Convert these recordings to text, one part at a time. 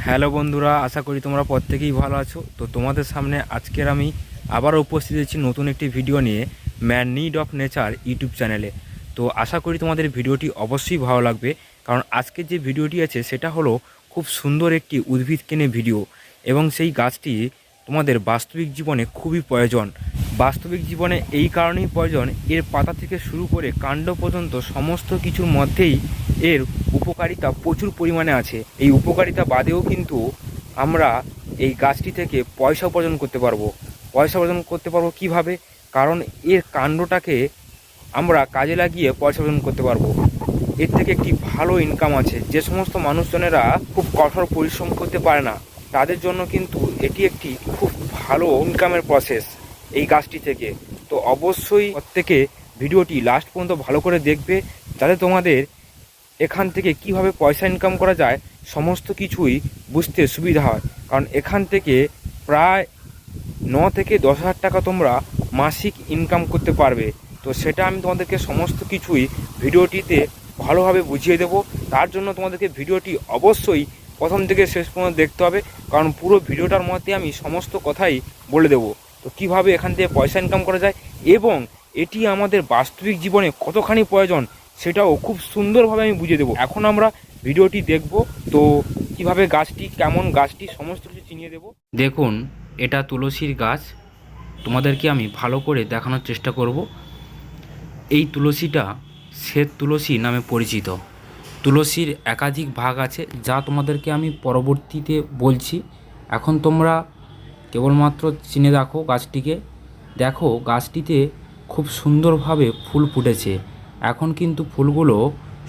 Hello বন্ধুরা, আশা করি তোমরা প্রত্যেকেই ভালো আছো। তো তোমাদের সামনে আজকের আমি আবারও উপস্থিত হয়েছি নতুন একটি ভিডিও নিয়ে man need of nature YouTube চ্যানেলে। তো আশা করি তোমাদের ভিডিওটি অবশ্যই ভালো লাগবে, কারণ আজকের যে ভিডিওটি আছে সেটা হলো খুব সুন্দর একটি উদ্ভিদ কেনে ভিডিও, এবং সেই গাছটি তোমাদের বাস্তবিক জীবনে খুবই প্রয়োজন। বাস্তবিক জীবনে এই কারণেই প্রয়োজন, এর পাতা থেকে শুরু করে কাণ্ড পর্যন্ত সমস্ত কিছুর মধ্যেই এর উপকারিতা প্রচুর পরিমাণে আছে। এই উপকারিতা বাদেও কিন্তু আমরা এই গাছটি থেকে পয়সা উপার্জন করতে পারবো। পয়সা উপার্জন করতে পারবো কীভাবে? কারণ এর কাণ্ডটাকে আমরা কাজে লাগিয়ে পয়সা উপার্জন করতে পারবো। এর থেকে একটি ভালো ইনকাম আছে। যে সমস্ত মানুষজনেরা খুব কঠোর পরিশ্রম করতে পারে না, তাদের জন্য কিন্তু এটি একটি খুব ভালো ইনকামের প্রসেস এই গাছটি থেকে। তো অবশ্যই প্রত্যেকে ভিডিওটি লাস্ট পর্যন্ত ভালো করে দেখবে, যাতে তোমাদের এখান থেকে কিভাবে পয়সা ইনকাম করা যায় সমস্ত কিছুই বুঝতে সুবিধা হয়। কারণ এখান থেকে প্রায় 9 থেকে 10 হাজার টাকা তোমরা মাসিক ইনকাম করতে পারবে। তো সেটা আমি তোমাদেরকে সমস্ত কিছুই ভিডিওটিতে ভালোভাবে বুঝিয়ে দেব। তার জন্য তোমাদেরকে ভিডিওটি অবশ্যই প্রথম থেকে শেষ পর্যন্ত দেখতে হবে, কারণ পুরো ভিডিওটার মধ্যে আমি সমস্ত কথাই বলে দেব। তো কিভাবে এখান থেকে পয়সা ইনকাম করা যায় এবং এটি আমাদের বাস্তবিক জীবনে কতখানি প্রয়োজন সেটাও খুব সুন্দরভাবে আমি বুঝিয়ে দেবো। এখন আমরা ভিডিওটি দেখব। তো কিভাবে গাছটি, কেমন গাছটি, সমস্ত কিছু চিনিয়ে দেব। দেখুন, এটা তুলসীর গাছ। তোমাদেরকে আমি ভালো করে দেখানোর চেষ্টা করব। এই তুলসীটা শ্বেত তুলসী নামে পরিচিত। তুলসীর একাধিক ভাগ আছে, যা তোমাদেরকে আমি পরবর্তীতে বলছি। এখন তোমরা কেবলমাত্র চিনে রাখো গাছটিকে। দেখো, গাছটিতে খুব সুন্দরভাবে ফুল ফুটেছে। এখন কিন্তু ফুলগুলো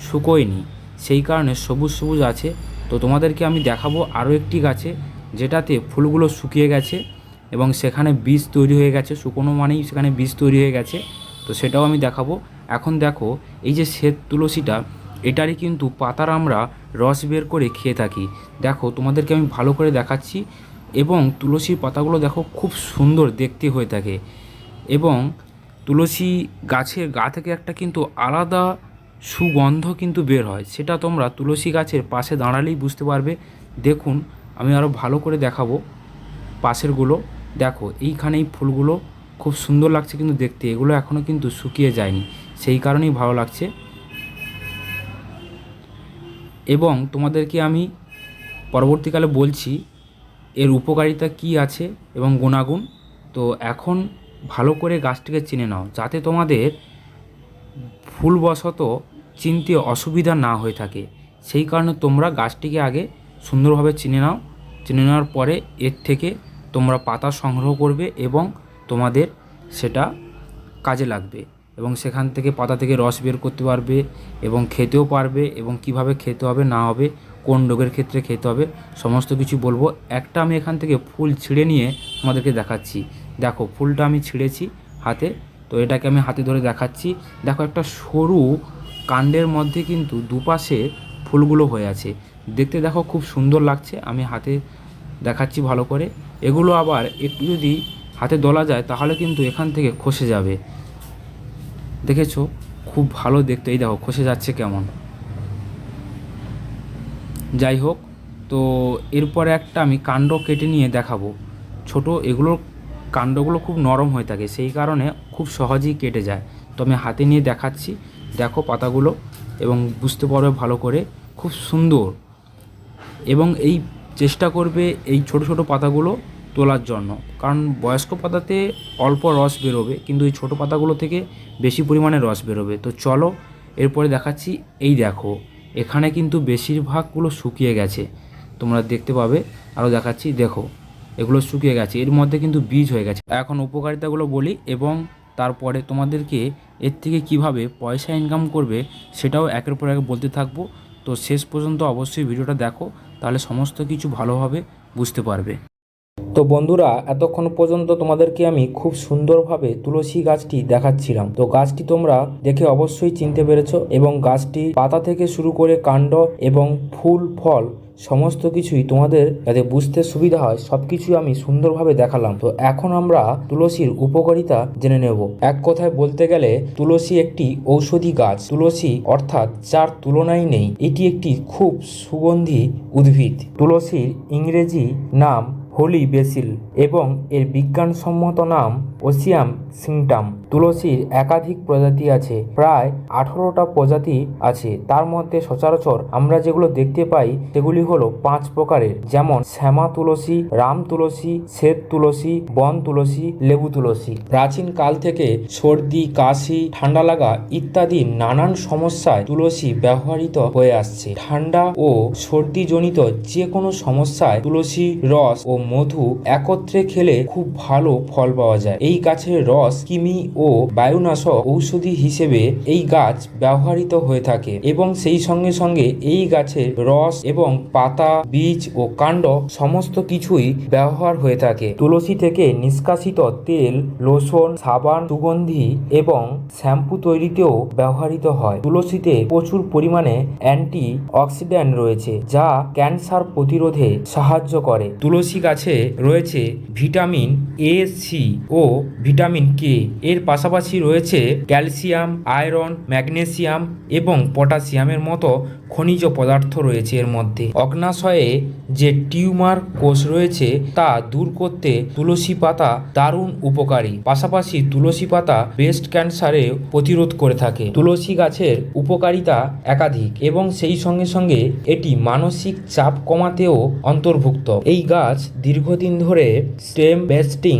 শুকোয়নি, সেই কারণে সবুজ সবুজ আছে। তো তোমাদেরকে আমি দেখাবো আরও একটি গাছে, যেটাতে ফুলগুলো শুকিয়ে গেছে এবং সেখানে বীজ তৈরি হয়ে গেছে। শুকনো মানেই সেখানে বীজ তৈরি হয়ে গেছে। তো সেটাও আমি দেখাবো। এখন দেখো, এই যে শ্বেত তুলসীটা, এটারই কিন্তু পাতার আমরা রস বের করে খেয়ে থাকি। দেখো, তোমাদেরকে আমি ভালো করে দেখাচ্ছি। এবং তুলসীর পাতাগুলো দেখো খুব সুন্দর দেখতে হয়ে থাকে, এবং তুলসী গাছের গা থেকে একটা কিন্তু আলাদা সুগন্ধ কিন্তু বের হয়। সেটা তোমরা তুলসী গাছের পাশে দাঁড়ালেই বুঝতে পারবে। দেখুন, আমি আরও ভালো করে দেখাবো পাশেরগুলো। দেখো, এইখানে এই ফুলগুলো খুব সুন্দর লাগছে কিন্তু দেখতে। এগুলো এখনও কিন্তু শুকিয়ে যায়নি, সেই কারণেই ভালো লাগছে। এবং তোমাদেরকে আমি পরবর্তীকালে বলছি এর উপকারিতা কি আছে এবং গুণাগুণ। তো এখন ভালো করে গাছটিকে চিনে নাও, যাতে তোমাদের ভুলবশত চিনতে অসুবিধা না হয়ে থাকে। সেই কারণে তোমরা গাছটিকে আগে সুন্দরভাবে চিনে নাও। চিনে নেওয়ার পরে এর থেকে তোমরা পাতা সংগ্রহ করবে এবং তোমাদের সেটা কাজে লাগবে, এবং সেখান থেকে পাতা থেকে রস বের করতে পারবে এবং খেতেও পারবে, এবং কিভাবে খেতে হবে না হবে, কোন রোগের ক্ষেত্রে খেতে হবে, সমস্ত কিছু বলবো। একটা আমি এখান থেকে ফুল ছিঁড়ে নিয়ে তোমাদেরকে দেখাচ্ছি। দেখো, ফুলটা আমি ছিঁড়েছি হাতে। তো এটাকে আমি হাতে ধরে দেখাচ্ছি। দেখো, একটা সরু কাণ্ডের মধ্যে কিন্তু দুপাশে ফুলগুলো হয়ে আছে। দেখতে দেখো খুব সুন্দর লাগছে। আমি হাতে দেখাচ্ছি ভালো করে। এগুলো আবার একটু যদি হাতে দলা যায় তাহলে কিন্তু এখান থেকে খসে যাবে। দেখেছো, খুব ভালো দেখতে। এই দেখো খসে যাচ্ছে কেমন। যাই হোক, তো এরপরে একটা আমি কাণ্ড কেটে নিয়ে দেখাবো। ছোট এগুলোর কাণ্ডগুলো খুব নরম হয়ে থাকে, সেই কারণে খুব সহজেই কেটে যায়। তো আমি হাতে নিয়ে দেখাচ্ছি। দেখো পাতাগুলো, এবং বুঝতে পারবে ভালো করে, খুব সুন্দর। এবং এই চেষ্টা করবে এই ছোট ছোট পাতাগুলো তোলার জন্য, কারণ বয়স্ক পাতাতে অল্প রস বেরোবে, কিন্তু এই ছোটো পাতাগুলো থেকে বেশি পরিমাণে রস বেরোবে। তো চলো এরপরে দেখাচ্ছি। এই দেখো, এখানে কিন্তু বেশিরভাগগুলো শুকিয়ে গেছে, তোমরা দেখতে পাবে। আরও দেখাচ্ছি, দেখো এগুলো শুকিয়ে গেছে, এর মধ্যে কিন্তু বীজ হয়ে গেছে। এখন উপকারিতাগুলো বলি, এবং তারপরে তোমাদেরকে এর থেকে কিভাবে পয়সা ইনকাম করবে সেটাও একের পর এক বলতে থাকবো। তো শেষ পর্যন্ত অবশ্যই ভিডিওটা দেখো, তাহলে সমস্ত কিছু ভালোভাবে বুঝতে পারবে। তো বন্ধুরা, এতক্ষণ পর্যন্ত তোমাদেরকে আমি খুব সুন্দরভাবে তুলসী গাছটি দেখাচ্ছিলাম। তো গাছটি তোমরা দেখে অবশ্যই চিনতে পেরেছো, এবং গাছটি পাতা থেকে শুরু করে কাণ্ড এবং ফুল ফল সমস্ত কিছুই তোমাদের যাতে বুঝতে সুবিধা হয় সব কিছুই আমি সুন্দরভাবে দেখালাম। তো এখন আমরা তুলসীর উপকারিতা জেনে নেব। এক কথায় বলতে গেলে তুলসী একটি ঔষধি গাছ। তুলসী অর্থাৎ যার তুলনাই নেই, এটি একটি খুব সুগন্ধি উদ্ভিদ। তুলসীর ইংরেজি নাম হোলি বেসিল এবং এর বিজ্ঞানসম্মত নাম ওসিয়াম সিংটাম। তুলসীর একাধিক প্রজাতি আছে, প্রায় 18টা প্রজাতি আছে। তার মধ্যে সচরাচর আমরা যেগুলো দেখতে পাই সেগুলি হলো 5 প্রকারের, যেমন শ্যামা তুলসী, রাম তুলসী, শ্বেত তুলসী, বন তুলসী, লেবু তুলসী। প্রাচীন কাল থেকে সর্দি, কাশি, ঠান্ডা লাগা ইত্যাদি নানান সমস্যায় তুলসী ব্যবহৃত হয়ে আসছে। ঠান্ডা ও সর্দিজনিত যে কোনো সমস্যায় তুলসী রস ও মধু একত্রে খেলে খুব ভালো ফল পাওয়া যায়। এই গাছের রস কৃমি ও বায়ুনাশক ঔষধি হিসেবে এই গাছ ব্যবহৃত হয়ে থাকে এবং সেই সঙ্গে সঙ্গে এই গাছের রস এবং পাতা, বীজ ও কাণ্ড সমস্ত কিছুই ব্যবহার হয়ে থাকে। তুলসী থেকে নিষ্কাশিত তেল, লোশন, সাবান, সুগন্ধি এবং শ্যাম্পু তৈরিতেও ব্যবহৃত হয়। তুলসীতে প্রচুর পরিমাণে অ্যান্টি অক্সিডেন্ট রয়েছে যা ক্যান্সার প্রতিরোধে সাহায্য করে। তুলসী গাছে রয়েছে ভিটামিন এ, সি ও ভিটামিন কে। এর পাশাপাশি রয়েছে ক্যালসিয়াম, আয়রন, ম্যাগনেসিয়াম এবং পটাশিয়ামের মতো খনিজ পদার্থ রয়েছে এর মধ্যে। অগ্নাশয়ে যে টিউমার কোষ রয়েছে তা দূর করতে তুলসী পাতা দারুণ উপকারী। পাশাপাশি তুলসী পাতা ব্রেস্ট ক্যান্সারে প্রতিরোধ করে থাকে। তুলসী গাছের উপকারিতা একাধিক এবং সেই সঙ্গে সঙ্গে এটি মানসিক চাপ কমাতেও অন্তর্ভুক্ত। এই গাছ দীর্ঘদিন ধরে স্টেম বেস্টিং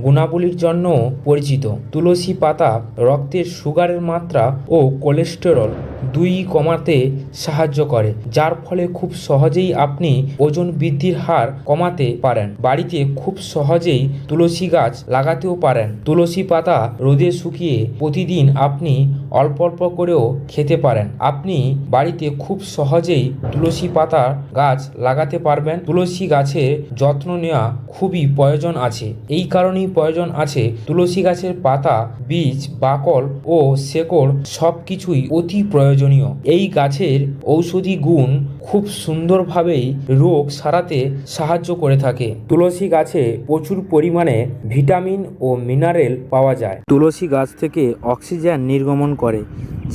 গুণাবলীর জন্য পরিচিত। তুলসী পাতা রক্তের সুগারের মাত্রা ও কোলেস্টেরল দুই কমাতে সাহায্য করে, যার ফলে খুব সহজেই আপনি ওজন বৃদ্ধির হার কমাতে পারেন। বাড়িতে খুব সহজেই তুলসী গাছ লাগাতেও পারেন। তুলসী পাতা রোদে শুকিয়ে প্রতিদিন আপনি অল্প অল্প করেও খেতে পারেন। আপনি বাড়িতে খুব সহজেই তুলসী পাতা গাছ লাগাতে পারবেন। তুলসী গাছের যত্ন নেওয়া খুবই প্রয়োজন আছে। এই কারণেই প্রয়োজন আছে তুলসী গাছের পাতা, বীজ, বাকল ও শেকড় সব কিছুই অতি প্রয়োজনীয়। এই গাছের ঔষধি গুণ খুব সুন্দরভাবেই রোগ সারাতে সাহায্য করে থাকে। তুলসী গাছে প্রচুর পরিমাণে ভিটামিন ও মিনারেল পাওয়া যায়। তুলসী গাছ থেকে অক্সিজেন নির্গমন করে,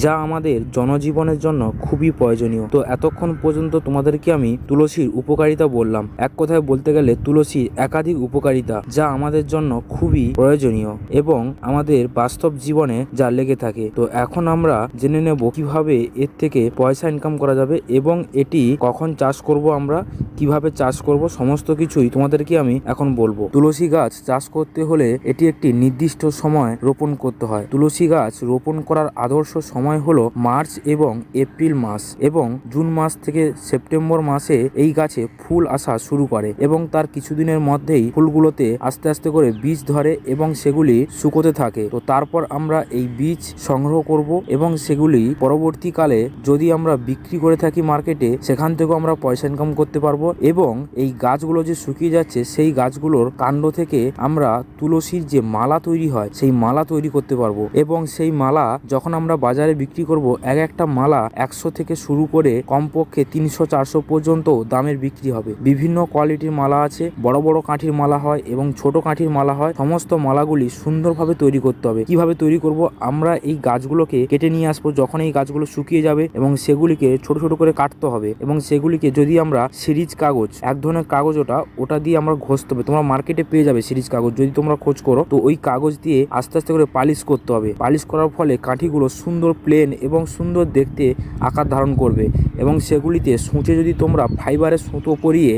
যা আমাদের জনজীবনের জন্য খুবই প্রয়োজনীয়। তো এতক্ষণ পর্যন্ত তোমাদেরকে আমি তুলসীর উপকারিতা বললাম। এক কথায় বলতে গেলে তুলসীর একাধিক উপকারিতা যা আমাদের জন্য খুবই প্রয়োজনীয় এবং আমাদের বাস্তব জীবনে যা লেগে থাকে। তো এখন আমরা জেনে নেব কিভাবে এর থেকে পয়সা ইনকাম করা যাবে এবং এটি কখন চাষ করব, আমরা কিভাবে চাষ করব, সমস্ত কিছুই তোমাদেরকে আমি এখন বলবো। তুলসী গাছ চাষ করতে হলে এটি একটি নির্দিষ্ট সময় রোপণ করতে হয়। তুলসী গাছ রোপণ করার আদর্শ সময় হলো মার্চ এবং এপ্রিল মাস এবং জুন মাস থেকে সেপ্টেম্বর মাসে এই গাছে ফুল আসা শুরু করে এবং তার কিছুদিনের মধ্যেই ফুলগুলোতে আস্তে আস্তে করে বীজ ধরে এবং সেগুলি শুকোতে থাকে। তো তারপর আমরা এই বীজ সংগ্রহ করব এবং সেগুলি পরবর্তীকালে যদি আমরা বিক্রি করে থাকি মার্কেটে, সেখান থেকেও আমরা পয়সা ইনকাম করতে পারবো এবং এই গাছগুলো যে শুকিয়ে যাচ্ছে সেই গাছগুলোর কাণ্ড থেকে আমরা তুলসীর যে মালা তৈরি হয় সেই মালা তৈরি করতে পারবো এবং সেই মালা যখন আমরা বাজারে বিক্রি করব, এক একটা মালা 100 থেকে শুরু করে কমপক্ষে 300-400 পর্যন্ত দামের বিক্রি হবে। বিভিন্ন কোয়ালিটির মালা আছে, বড় বড় কাঠির মালা হয় এবং ছোট কাঠির মালা হয়। সমস্ত মালাগুলি সুন্দরভাবে তৈরি করতে হবে। কিভাবে তৈরি করব, আমরা এই গাছগুলোকে কেটে নিয়ে আসবো যখন এই গাছগুলো শুকিয়ে যাবে এবং সেগুলিকে ছোট ছোট করে কাটতে হবে এবং সেগুলিকে যদি আমরা সিরিজ কাগজ, এক ধরনের কাগজ ওটা দিয়ে আমরা ঘষতে হবে। তোমরা মার্কেটে পেয়ে যাবে সিরিজ কাগজ, যদি তোমরা খোঁজ করো। তো ওই কাগজ দিয়ে আস্তে আস্তে করে পালিশ করতে হবে। পালিশ করার ফলে কাঠিগুলো সুন্দর প্লেন এবং সুন্দর দেখতে আকার ধারণ করবে এবং সেগুলিতে সূঁচে যদি তোমরা ফাইবারের সুতো পরিয়ে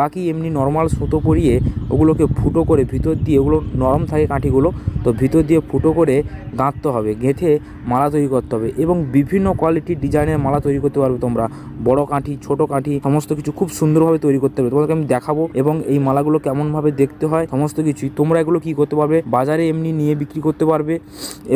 বাকি এমনি নর্মাল সুতো পরিয়ে ওগুলোকে ফুটো করে ভিতর দিয়ে, ওগুলো নরম থাকে কাঠিগুলো, তো ভিতর দিয়ে ফুটো করে গাঁথতে হবে, গেঁথে মালা তৈরি করতে হবে এবং বিভিন্ন কোয়ালিটির ডিজাইনের মালা তৈরি করতে পারবে তোমরা। বড় কাঠি, ছোট কাঠি, সমস্ত কিছু খুব সুন্দরভাবে তৈরি করতে হবে। তোমাদেরকে আমি দেখাবো এবং এই মালাগুলো কেমনভাবে দেখতে হয় সমস্ত কিছুই। তোমরা এগুলো কি করতে পারবে, বাজারে এমনি নিয়ে বিক্রি করতে পারবে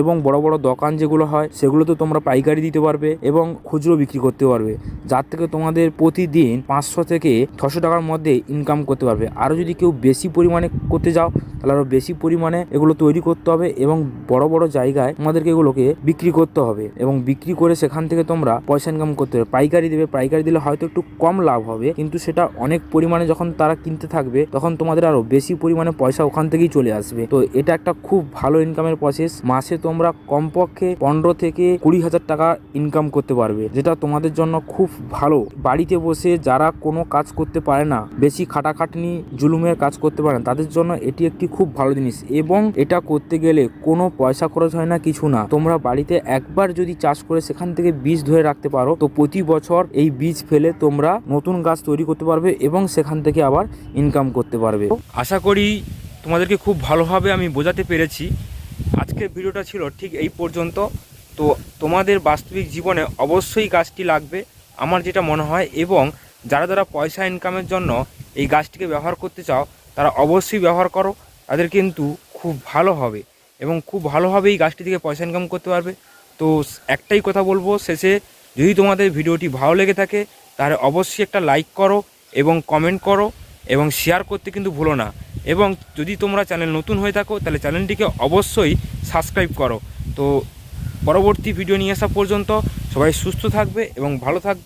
এবং বড় বড় দোকান যেগুলো হয় সেগুলোতে তোমরা পাইকারি দিতে পারবে এবং খুচরো বিক্রি করতে পারবে, যার থেকে তোমাদের প্রতিদিন 500 থেকে 600 টাকার মধ্যে মধ্যে ইনকাম করতে পারবে। আরও যদি কেউ বেশি পরিমাণে করতে যাও তাহলে আরও বেশি পরিমাণে এগুলো তৈরি করতে হবে এবং বড় বড় জায়গায় তোমাদেরকে এগুলোকে বিক্রি করতে হবে এবং বিক্রি করে সেখান থেকে তোমরা পয়সা ইনকাম করতে হবে। পাইকারি দেবে, পাইকারি দিলে হয়তো একটু কম লাভ হবে, কিন্তু সেটা অনেক পরিমাণে যখন তারা কিনতে থাকবে তখন তোমাদের আরও বেশি পরিমাণে পয়সা ওখান থেকেই চলে আসবে। তো এটা একটা খুব ভালো ইনকামের প্রসেস। মাসে তোমরা কমপক্ষে 15 থেকে 20,000 টাকা ইনকাম করতে পারবে, যেটা তোমাদের জন্য খুব ভালো। বাড়িতে বসে যারা কোনো কাজ করতে পারে না, বেশি খাটাখাটনি জুলুমের কাজ করতে পারে না, তাদের জন্য এটি একটি খুব ভালো জিনিস এবং এটা করতে গেলে কোনো পয়সা খরচ হয় না, কিছু না। তোমরা বাড়িতে একবার যদি চাষ করে সেখান থেকে বীজ ধরে রাখতে পারো তো প্রতি বছর এই বীজ ফেলে তোমরা নতুন গাছ তৈরি করতে পারবে এবং সেখান থেকে আবার ইনকাম করতে পারবে। আশা করি তোমাদেরকে খুব ভালোভাবে আমি বোঝাতে পেরেছি। আজকের ভিডিওটা ছিল ঠিক এই পর্যন্ত। তো তোমাদের বাস্তবিক জীবনে অবশ্যই গাছটি লাগবে আমার যেটা মনে হয়, এবং যারা যারা পয়সা ইনকামের জন্য এই গাছটিকে ব্যবহার করতে চাও তারা অবশ্যই ব্যবহার করো, তাদের কিন্তু খুব ভালো হবে এবং খুব ভালোভাবে এই গাছটি থেকে পয়সা ইনকাম করতে পারবে। তো একটাই কথা বলবো শেষে, যদি তোমাদের ভিডিওটি ভালো লেগে থাকে তাহলে অবশ্যই একটা লাইক করো এবং কমেন্ট করো এবং শেয়ার করতে কিন্তু ভুলো না। এবং যদি তোমরা চ্যানেল নতুন হয়ে থাকো তাহলে চ্যানেলটিকে অবশ্যই সাবস্ক্রাইব করো। তো পরবর্তী ভিডিও নিয়ে আসা পর্যন্ত সবাই সুস্থ থাকবে এবং ভালো থাকবে।